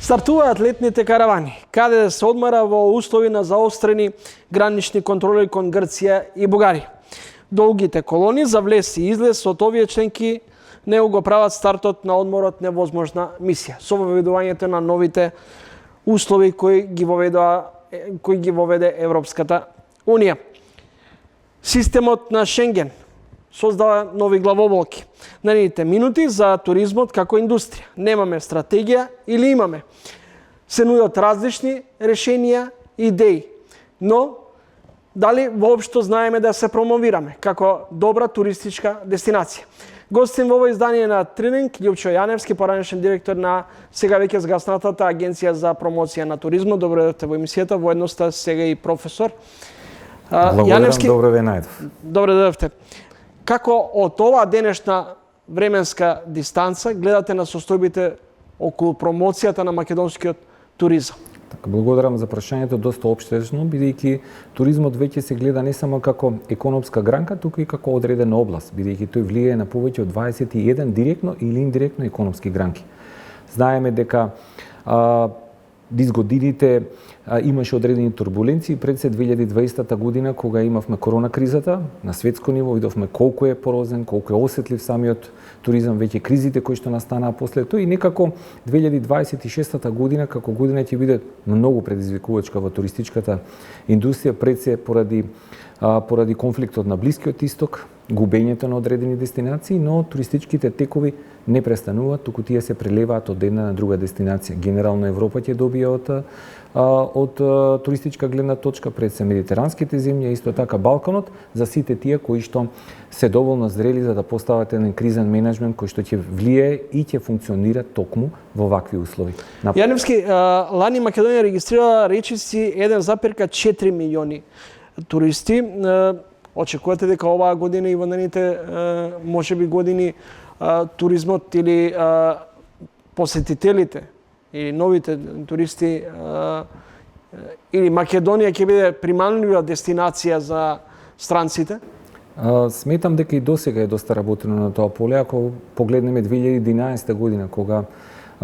Стартуваат летните каравани, каде се одмара во услови на заострени гранични контроли кон Грција и Бугарија. Долгите колони за влез и излез од овие членки не го прават стартот на одморот невозможна мисија, со воведувањето на новите услови кои ги воведе Европската Унија. Системот на Шенген создава нови главоболки. На нивните минути за туризмот како индустрија. Немаме стратегија или имаме. Се нудат различни решенија и идеи, но дали воопшто знаеме да се промовираме како добра туристичка дестинација? Гостин во ово издание на Тренинг Љупчо Јаневски, поранешен директор на сега веќе згаснатата Агенција за промоција на туризмот. Добро дојдовте во емисијата, воедно сте сега и професор. Јаневски, добро ве најдов. Добро дојдовте. Како од оваа денешна временска дистанца гледате на состојбите околу промоцијата на македонскиот туризам? Благодарам за прашањето, доста општечно, бидејќи туризмот веќе се гледа не само како економска гранка, туку и како одредена област, бидејќи тој влијае на повеќе од 21 директно или индиректно економски гранки. Знаеме дека низ годините имаше одредени турбуленции пред се 2020 година, кога имавме корона кризата на светско ниво, видовме колку е порозен, колку е осетлив самиот туризам, веќе кризите кои што настанаа после тоа и некако 2026 година како година ќе биде многу предизвикувачка во туристичката индустрија, пред се поради конфликтот на Блискиот Исток, губењето на одредени дестинации, но туристичките текови не престануваат, туку тие се прелеваат од една на друга дестинација. Генерално Европа ќе добија од туристичка гледна точка, пред се медитеранските земји, исто така Балканот, за сите тие кои што се доволно зрели за да постават еден кризен менеджмент кој што ќе влијае и ќе функционира токму во вакви услови. Јаневски, лани Македонија регистрира речиси 1,4 милиони туристи. Очекувате дека оваа година и во наредните можеби години туризмот или посетителите или новите туристи или Македонија ќе биде примамлива дестинација за странците? Сметам дека и досега е доста работено на тоа поле. Ако погледнеме 2011 година, кога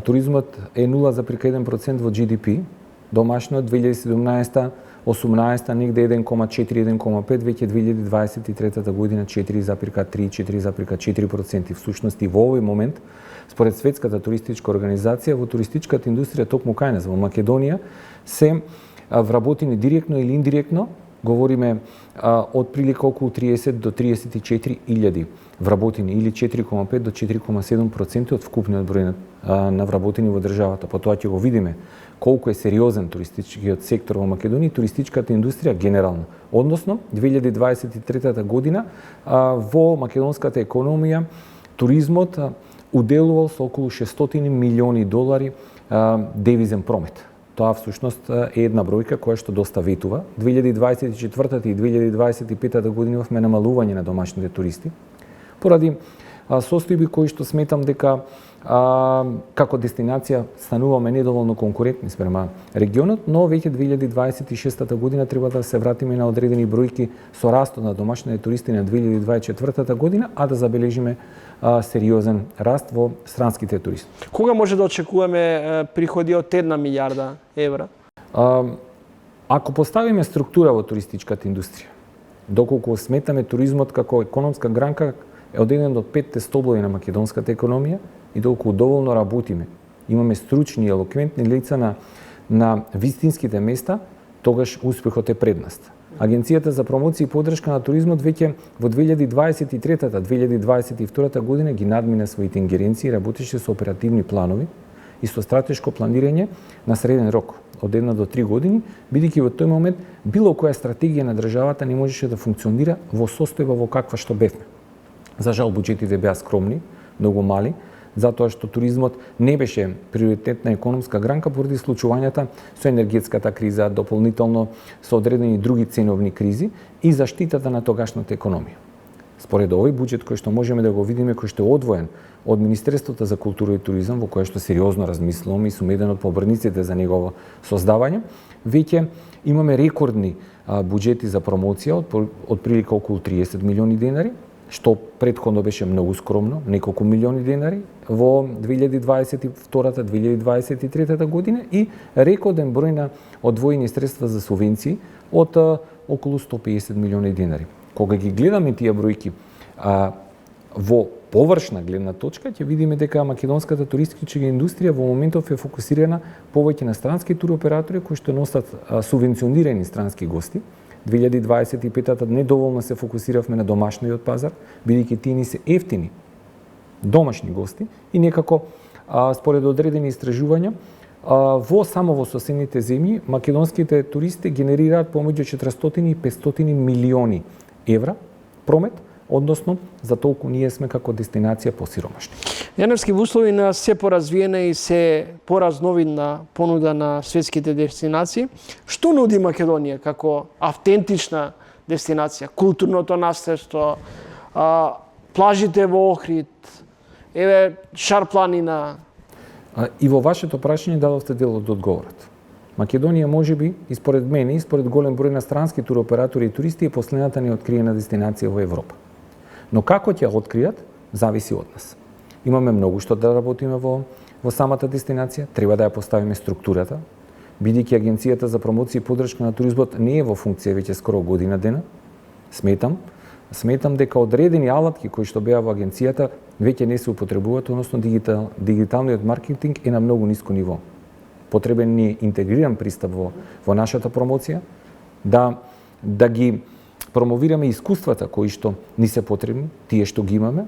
туризмот е 0,1% во GDP, домашно 2017 18 негде 1,4-1,5, веќе 2023 година 4,3-4,4%. Всушност и во овој момент, според Светската туристичка организација, во туристичката индустрија токму кај нас во Македонија се вработени директно или индиректно, говориме од прилика околу 30 до 34 илјади вработени или 4,5 до 4,7% од вкупниот број на вработени во државата. По тоа ќе го видиме колку е сериозен туристичкиот сектор во Македонија и туристичката индустрија генерално. Односно, 2023 година во македонската економија туризмот уделувал со околу 600 милиони долари девизен промет. Тоа всушност е една бројка која што доста ветува. 2024 и 2025 година имавме намалување на домашните туристи поради состојби кои што сметам дека како дестинација стануваме недоволно конкурентни спрема регионот, но веќе 2026 година треба да се вратиме на одредени бројки со растот на домашните туристи на 2024 година, а да забележиме сериозен раст во странските туристи. Кога може да очекуваме приходи од 1 милијарда евра? Ако поставиме структура во туристичката индустрија, доколку сметаме туризмот како економска гранка, е од еден од 5 столбови на македонската економија и доколку доволно работиме, имаме стручни и елоквентни лица на вистинските места, тогаш успехот е пред нас. Агенцијата за промоција и поддршка на туризмот веќе во 2023-2022 година ги надмина своите ингеренции и работеше со оперативни планови и со стратешко планирање на среден рок од 1 до 3 години, бидејќи во тој момент било која стратегија на државата не можеше да функционира во состојба во каква што бевме. За жал, буџетите беа скромни, многу мали, затоа што туризмот не беше приоритетна економска гранка поради случувањата со енергетската криза, дополнително со одредени други ценовни кризи и заштитата на тогашната економија. Според овој буџет кој што можеме да го видиме, кој што е одвоен од Министерството за култура и туризам, во кое што сериозно размислуваме и сум еден од поборниците за негово создавање, веќе имаме рекордни буџети за промоција од прилика околу 30 милиони денари, што претходно беше многу скромно, неколку милиони денари во 2022-2023 година и рекорден број на одвоени средства за субвенции од околу 150 милиони денари. Кога ги гледаме тие бројки во површна гледна точка, ќе видиме дека македонската туристичка индустрија во моментов е фокусирана повеќе на странски туроператори кои што носат субвенционирани странски гости. 2025-та недоволно се фокусиравме на домашниот пазар, бидејќи тие ни се ефтини домашни гости и некако според одредени истражувања само во соседните земји македонските туристи генерираат помеѓу 400 и 500 милиони евра промет, односно за толку ние сме како дестинација посиромашни. Јаневски, во услови на се поразвиена и се поразновидна понуда на светските дестинации, што нуди Македонија како автентична дестинација? Културното наследство, плажите во Охрид, Шар планина. И во вашето прашање дадовте дел од одговорот. Македонија можеби, и според мене, и според голем број на странски туроператори и туристи, е последната неоткриена дестинација во Европа. Но како ќе откријат, зависи од нас. Имаме многу што да работиме во самата дестинација, треба да ја поставиме структурата, бидејќи Агенцијата за промоција и поддршка на туризмот не е во функција веќе скоро година дена. Сметам дека одредени алатки кои што беа во агенцијата веќе не се употребуваат, односно дигиталниот маркетинг е на многу ниско ниво. Потребен ни е интегриран пристап во нашата промоција, да ги промовираме искуствата кои што ни се потребни, тие што ги имаме,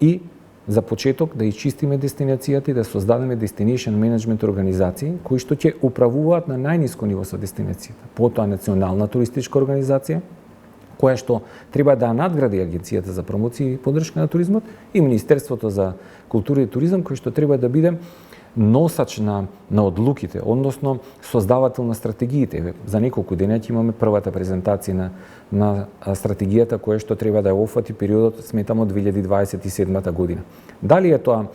и за почеток да исчистиме дестинацијата и да создадеме destination management организации кои што ќе управуваат на најниско ниво со дестинацијата. Потоа национална туристичка организација која што треба да надгради Агенцијата за промоција и поддршка на туризмот и Министерството за култура и туризам кој што треба да биде носач на одлуките, односно создавател на стратегиите. За неколку дена ќе имаме првата презентација на стратегијата која што треба да ја офати периодот, сметамо, 2027 година. Дали е тоа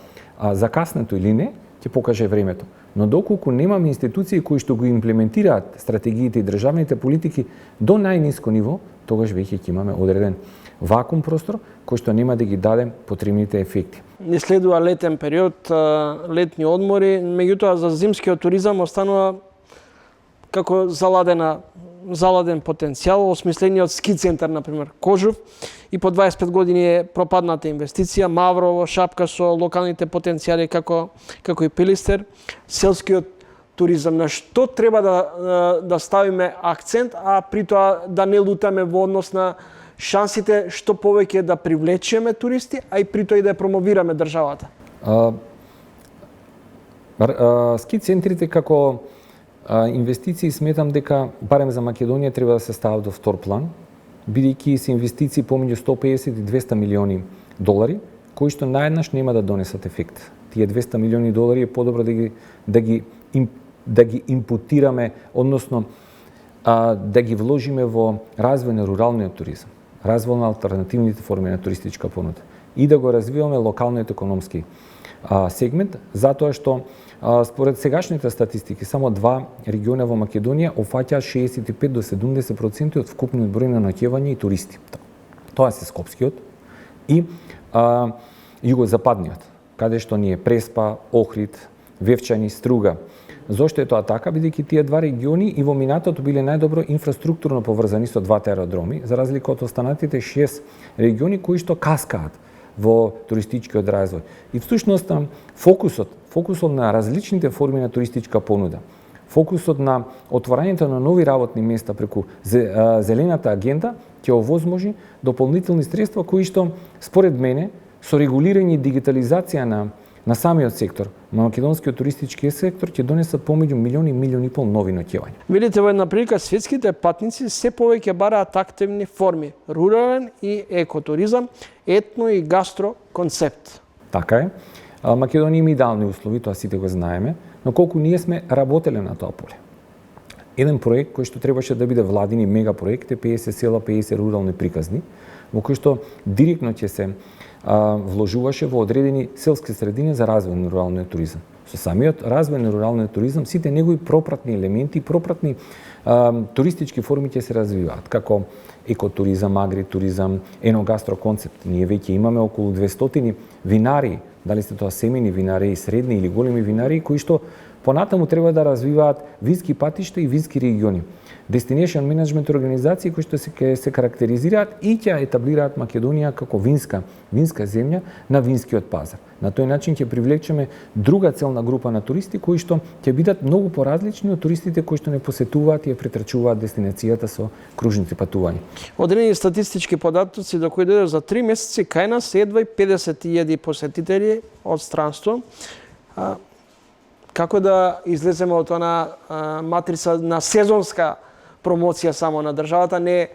закаснето или не, ќе покаже времето. Но доколку немаме институции кои што го имплементираат стратегиите и државните политики до најниско ниво, тогаш веќе ќе имаме одреден вакуум простор кој што нема да ги даде потребните ефекти. Не следува летен период, летни одмори, меѓутоа за зимскиот туризам останува како заладен потенцијал, осмислениот ски центар, например, Кожув, и по 25 години е пропадната инвестиција, Маврово, шапка со локалните потенцијали како и Пилистер, селскиот туризам. На што треба да ставиме акцент, а при тоа да не лутаме во однос на шансите што повеќе да привлечеме туристи, а и при тоа и да ја промовираме државата? Ски центрите како инвестиции сметам дека барем за Македонија треба да се стават во втор план, бидејќи се инвестиции помеѓу 150 и 200 милиони долари, кои што наеднаш нема да донесат ефект. Тие 200 милиони долари е подобро да ги импутираме, односно да ги вложиме во развој на руралниот туризам, развој на алтернативните форми на туристичка понуда и да го развиваме локалниот економски сегмент, затоа што според сегашните статистики само два региона во Македонија опфаќаат 65 до 70% од вкупниот број на ноќевања и туристи. Тоа се Скопскиот и југозападниот, каде што ни е Преспа, Охрид, Вевчани, Струга. Зошто е тоа така? Бидејќи тие два региони и во минатото биле најдобро инфраструктурно поврзани со двата аеродроми, за разлика од останатите 6 региони кои што каскаат во туристичкиот развој. И всушност фокусот на различните форми на туристичка понуда, фокусот на отворањето на нови работни места преку зелената агенда ќе овозможи дополнителни средства кои што според мене со регулирање и дигитализација на самиот сектор, на македонскиот туристички сектор ќе донесат помеѓу милион и пол нови ноќевања. Видите во една прилика светските патници се повеќе бараат активни форми: рурален и екотуризам, етно и гастро концепт. Така е. Македонија има идеални услови, тоа сите го знаеме, но колку ние сме работеле на тоа поле. Еден проект кој што требаше да биде владин и мега проект е 50 села, 50 рурални приказни, во кој што директно ќе се вложуваше во одредени селски средини за развој на руралниот туризам. со самиот развој на руралниот туризам, сите негови пропратни елементи, пропратни туристички форми ќе се развиваат, како екотуризам, агритуризам, еногастро концепт. Ние веќе имаме околу 200 винари, дали се тоа семени винари, средни или големи винари, кои што понатаму треба да развиваат вински патишта и вински региони. Destination менеджмент организации кои што се карактеризираат и ќе етаблираат Македонија како винска земја на винскиот пазар. На тој начин ќе привлечеме друга целна група на туристи кои што ќе бидат многу поразлични од туристите кои што не посетуваат и ја претрачуваат дестинацијата со кружните патувања. Одредени статистички податоци до кои дојдеш за 3 месеци кај нас едва 50.000 посетители од странство. Како да излеземе од она матрица на сезонска промоција само на државата, не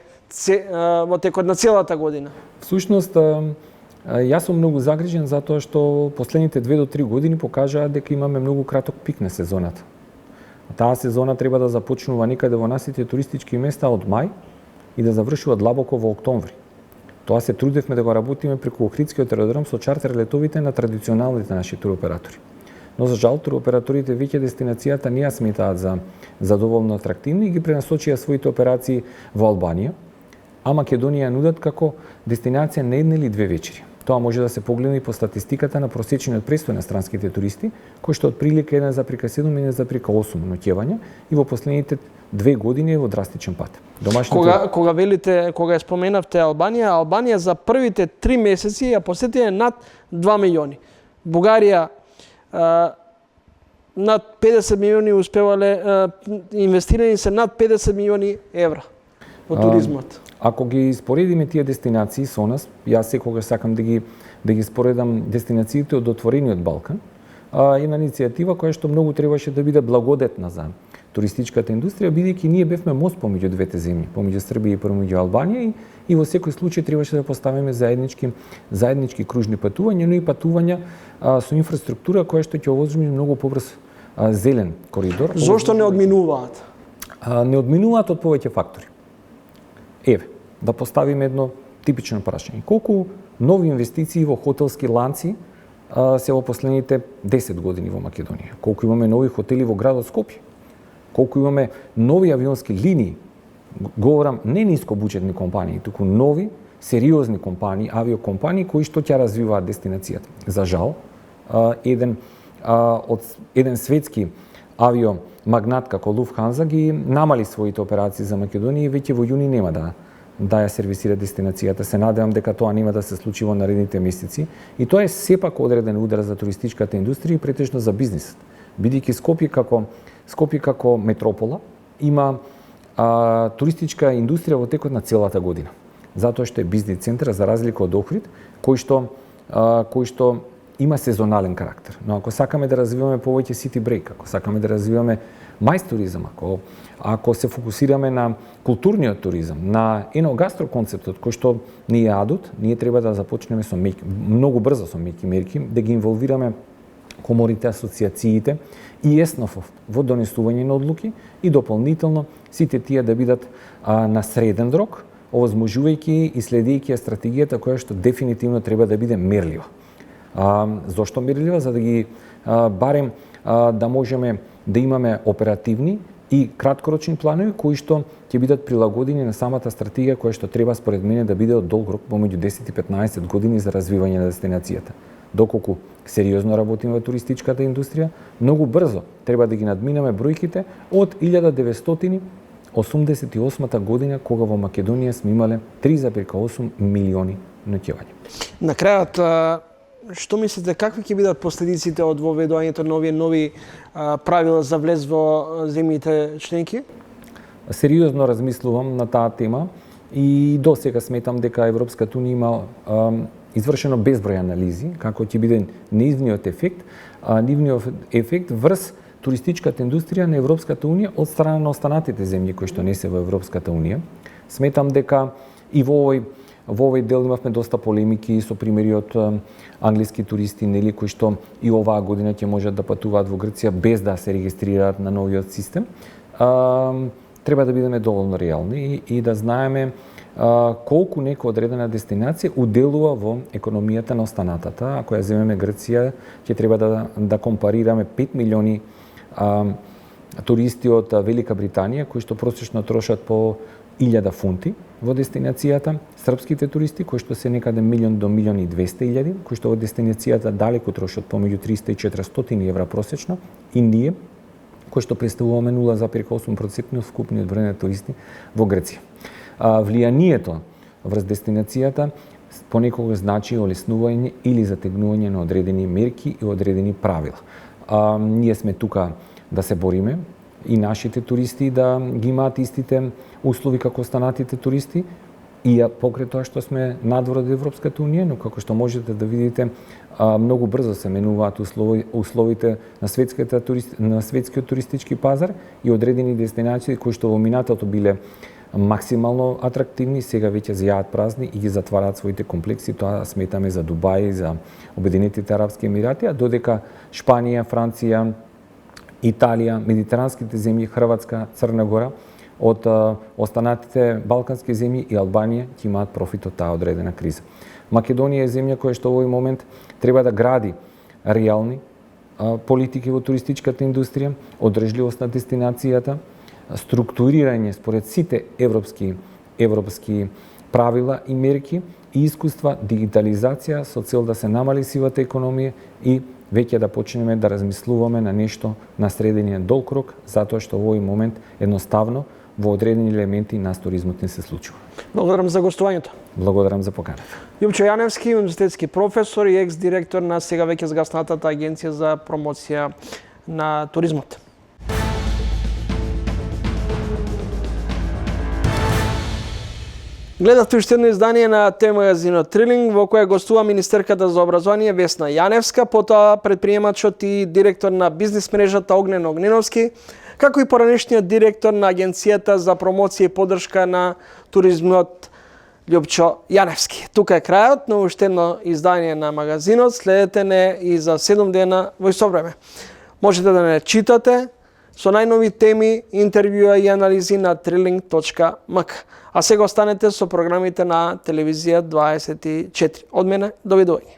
во текот на целата година? Всушност, јас сум многу загрижен затоа што последните 2 до 3 години покажаат дека имаме многу краток пик на сезоната. Таа сезона треба да започнува некаде во нашите туристички места од мај и да завршува длабоко во октомври. Тоа се трудевме да го работиме преку Охридскиот аеродром со чартер летовите на традиционалните наши туроператори. Но за жал туроператорите веќе дестинацијата не ја сметаат за доволно атрактивна и ги пренасочија своите операции во Албанија, а Македонија ја нудат како дестинација на една или 2 вечери. Тоа може да се погледне и по статистиката на просечниот престој на странските туристи, кој што отприлика 1,7 и 1,8 ноќевања и во последните 2 години е во драстичен пат. Кога велите, кога ја споменавте Албанија за првите 3 месеци ја посетиле над 2 милиони. Бугарија над 50 милиони успевале, инвестирани се над 50 милиони евра во туризмот. Ако ги споредиме тие дестинации со нас, јас секогаш сакам да ги споредам дестинациите од отворениот Балкан, една иницијатива која што многу требаше да биде благодетна за туристичката индустрија, бидејќи ние бевме мост помеѓу двете земји, помеѓу Србија и помеѓу Албанија и во секој случај требаше да поставиме заеднички кружни патувања, но и патувања со инфраструктура која што ќе овозможи многу побрз зелен коридор. Зошто не одминуваат? Не одминуваат од повеќе фактори. Еве, да поставиме едно типично прашање. Колку нови инвестиции во хотелски ланци се во последните 10 години во Македонија? Колку имаме нови хотели во градот Скопје? Колку имаме нови авионски линии? Говорам не нискобуџетни компании, туку нови, сериозни компании, авиокомпании кои што ќе развиваат дестинацијата. За жал, еден светски авиомагнат како Луфтханза ги намали своите операции за Македонија и веќе во јуни нема да ја сервисира дестинацијата. Се надевам дека тоа нема да се случи во наредните месеци и тоа е сепак одреден удар за туристичката индустрија и претежно за бизнисот. Бидејќи Скопје како метропола има туристичка индустрија во текот на целата година. Затоа што е бизнис центар за разлика од Охрид, кој што има сезонален карактер. Но ако сакаме да развиваме повеќе сити брейк, ако сакаме да развиваме мајс туризам, ако се фокусираме на културниот туризам, на еногастро концептот кој што ни е адут, ние треба да започнеме многу брзо со меки мерки, да ги инволвираме коморите, асоциациите и ЕСНОФ во донесување на одлуки и дополнително сите тие да бидат на среден рок, овозможувајќи и следејќи стратегијата која што дефинитивно треба да биде мерлива. Зошто мерлива? За да ги барем да можеме да имаме оперативни и краткорочни планови кои што ќе бидат прилагодени на самата стратегија која што треба според мене да биде од долг рок помеѓу 10 и 15 години за развивање на дестинацијата. Доколку сериозно работиме во туристичката индустрија, многу брзо треба да ги надминеме бројките од 1988 година кога во Македонија сме имале 3,8 милиони ноќевања. На крајот, што мислите, какви ќе бидат последиците од воведувањето на овие нови правила за влез во земјите членки? Сериозно размислувам на таа тема и досега сметам дека Европската унија има извршено безброј анализи како ќе биде нивниот ефект врз туристичката индустрија на Европската унија од страна на останатите земји кои што не се во Европската унија. Сметам дека и во овој дел имавме доста полемики со примери од англиски туристи, нели, кои што и оваа година ќе можат да патуваат во Грција без да се регистрираат на новиот систем. Треба да бидеме доволно реални и да знаеме колку нека одредена дестинација уделува во економијата на останатата. Ако ја земеме Грција, ќе треба да компарираме 5 милиони туристи од Велика Британија, кои што просечно трошат по 1000 фунти во дестинацијата, српските туристи кои што се некаде 1 до 1.200.000, кои што во дестинацијата далеку трошат помеѓу 300 и 400 евра просечно, и ние кои што представуваме 0,8% од вкупниот број на туристи во Грција. Влијанието врз дестинацијата понекогаш значи олеснување или затегнување на одредени мерки и одредени правила. Ние сме тука да се бориме и нашите туристи да ги имаат истите услови како останатите туристи, и покрај тоа што сме надвор од Европската унија, но како што можете да видите, многу брзо се менуваат условите на светскиот туристички пазар и одредени дестинации кои што во минатото биле максимално атрактивни, сега веќе зјаат празни и ги затвараат своите комплекси. Тоа сметаме за Дубај, за Обединетите арапски емирати, а додека Шпанија, Франција, Италија, медитеранските земји, Хрватска, Црна Гора, од останатите балкански земји и Албанија ќе имаат профит од таа одредена криза. Македонија е земја која што во овој момент треба да гради реални политики во туристичката индустрија, одржливост на дестинацијата, структурирање според сите европски правила и мерки и искуства, дигитализација со цел да се намали сивата економија и веќе да почнеме да размислуваме на нешто на средениот долг рок, затоа што во овој момент едноставно во одредени елементи нас туризмот не се случува. Благодарам за гостувањето. Благодарам за поканата. Љупчо Јаневски, универзитетски професор и екс-директор на сега веќе згаснатата Агенција за промоција на туризмот. Гледавте уште едно издание на телемагазинот Трилинг, во кое гостува министерката за образование Весна Јаневска, потоа претприемачот и директор на бизнис мрежата Огнен Огненовски, како и поранешниот директор на Агенцијата за промоција и поддршка на туризмот Љупчо Јаневски. Тука е крајот на уште едно издание на магазинот. Следете не и за 7 дена во исто време. Можете да не читате со најнови теми, интервјуа и анализи на triling.mk. А сега останете со програмите на телевизија 24. Од мене, довидување.